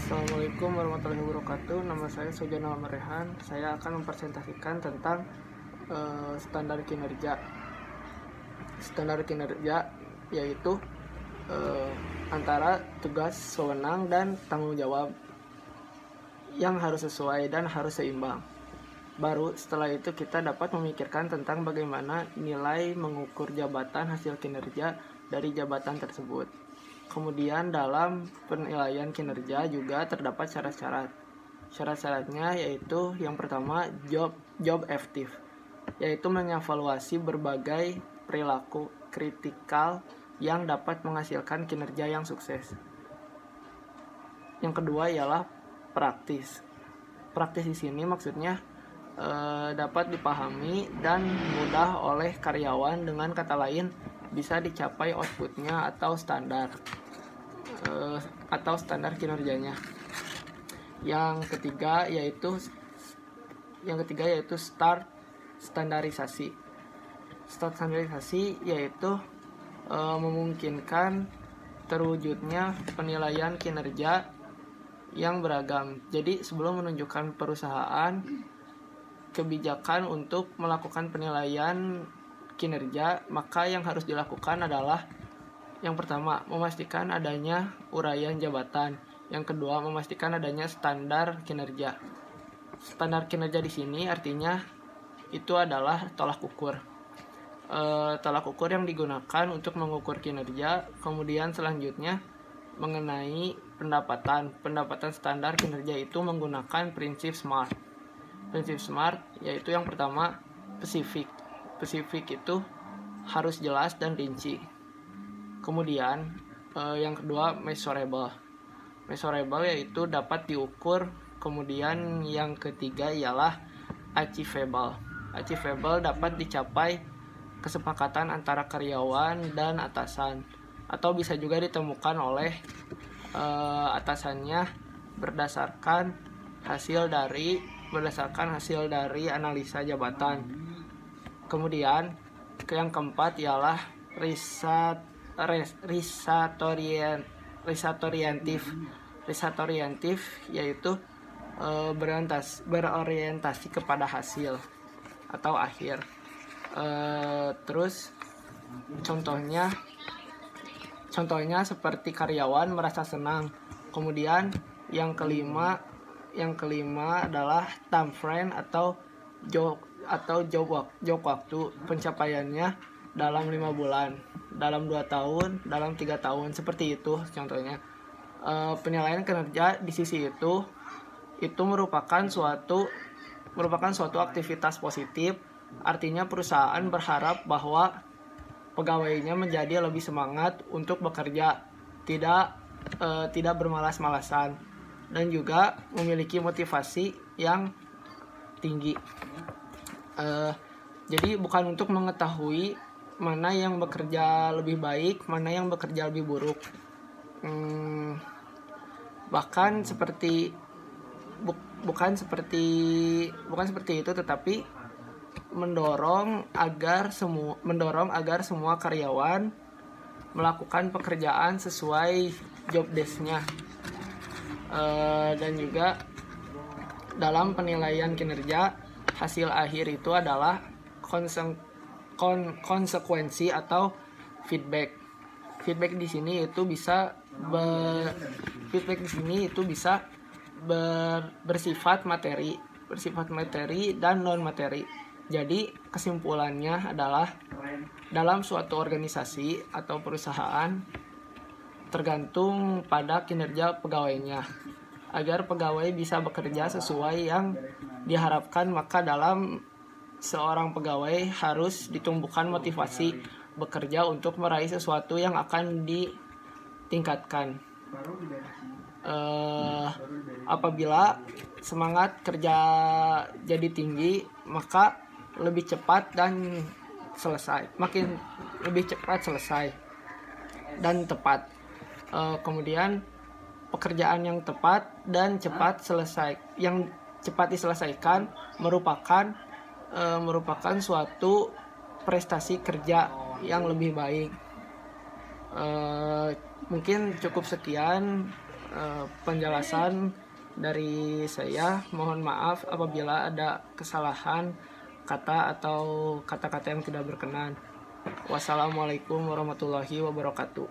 Assalamualaikum warahmatullahi wabarakatuh. Nama saya Sujana Marehan. Saya akan mempresentasikan tentang standar kinerja. Standar kinerja yaitu antara tugas, wewenang, dan tanggung jawab yang harus sesuai dan harus seimbang. Baru setelah itu kita dapat memikirkan tentang bagaimana nilai mengukur jabatan hasil kinerja dari jabatan tersebut. Kemudian dalam penilaian kinerja juga terdapat syarat-syarat. Syarat-syaratnya yaitu yang pertama job effective, yaitu mengevaluasi berbagai perilaku kritikal yang dapat menghasilkan kinerja yang sukses. Yang kedua ialah praktis. Praktis di sini maksudnya dapat dipahami dan mudah oleh karyawan, dengan kata lain bisa dicapai outputnya atau standar kinerjanya. Yang ketiga yaitu standarisasi. Standarisasi yaitu memungkinkan terwujudnya penilaian kinerja yang beragam. Jadi sebelum menunjukkan perusahaan kebijakan untuk melakukan penilaian kinerja, maka yang harus dilakukan adalah yang pertama, memastikan adanya uraian jabatan. Yang kedua, memastikan adanya standar kinerja. Standar kinerja di sini artinya itu adalah tolak ukur. Tolak ukur yang digunakan untuk mengukur kinerja. Kemudian selanjutnya mengenai pendapatan. Pendapatan standar kinerja itu menggunakan prinsip SMART. Prinsip SMART yaitu yang pertama, spesifik. Spesifik itu harus jelas dan rinci. Kemudian yang kedua, measurable. Measurable yaitu dapat diukur. Kemudian yang ketiga ialah achievable. Achievable dapat dicapai kesepakatan antara karyawan dan atasan, atau bisa juga ditemukan oleh atasannya berdasarkan hasil dari analisa jabatan. Kemudian yang keempat ialah risk-orientif yaitu berorientasi kepada hasil atau akhir. Terus contohnya seperti karyawan merasa senang. Kemudian yang kelima adalah time frame atau job waktu, pencapaiannya dalam 5 bulan, dalam 2 tahun, dalam 3 tahun, seperti itu contohnya. Penilaian kinerja di sisi itu merupakan suatu aktivitas positif. Artinya perusahaan berharap bahwa pegawainya menjadi lebih semangat untuk bekerja, tidak bermalas-malasan, dan juga memiliki motivasi yang tinggi. Jadi bukan untuk mengetahui mana yang bekerja lebih baik, mana yang bekerja lebih buruk. Bukan seperti itu, tetapi mendorong agar semua karyawan melakukan pekerjaan sesuai job desk-nya. Dan juga dalam penilaian kinerja, hasil akhir itu adalah konsekuensi atau feedback. Feedback di sini itu bisa bersifat materi dan non materi. Jadi kesimpulannya adalah dalam suatu organisasi atau perusahaan tergantung pada kinerja pegawainya. Agar pegawai bisa bekerja sesuai yang diharapkan, maka dalam seorang pegawai harus ditumbuhkan motivasi bekerja untuk meraih sesuatu yang akan ditingkatkan. Apabila semangat kerja jadi tinggi, maka lebih cepat selesai dan tepat. Kemudian pekerjaan yang tepat dan cepat diselesaikan merupakan suatu prestasi kerja yang lebih baik. Mungkin cukup sekian. penjelasan dari saya. Mohon maaf apabila ada kesalahan kata atau kata-kata yang tidak berkenan. Wassalamualaikum warahmatullahi wabarakatuh.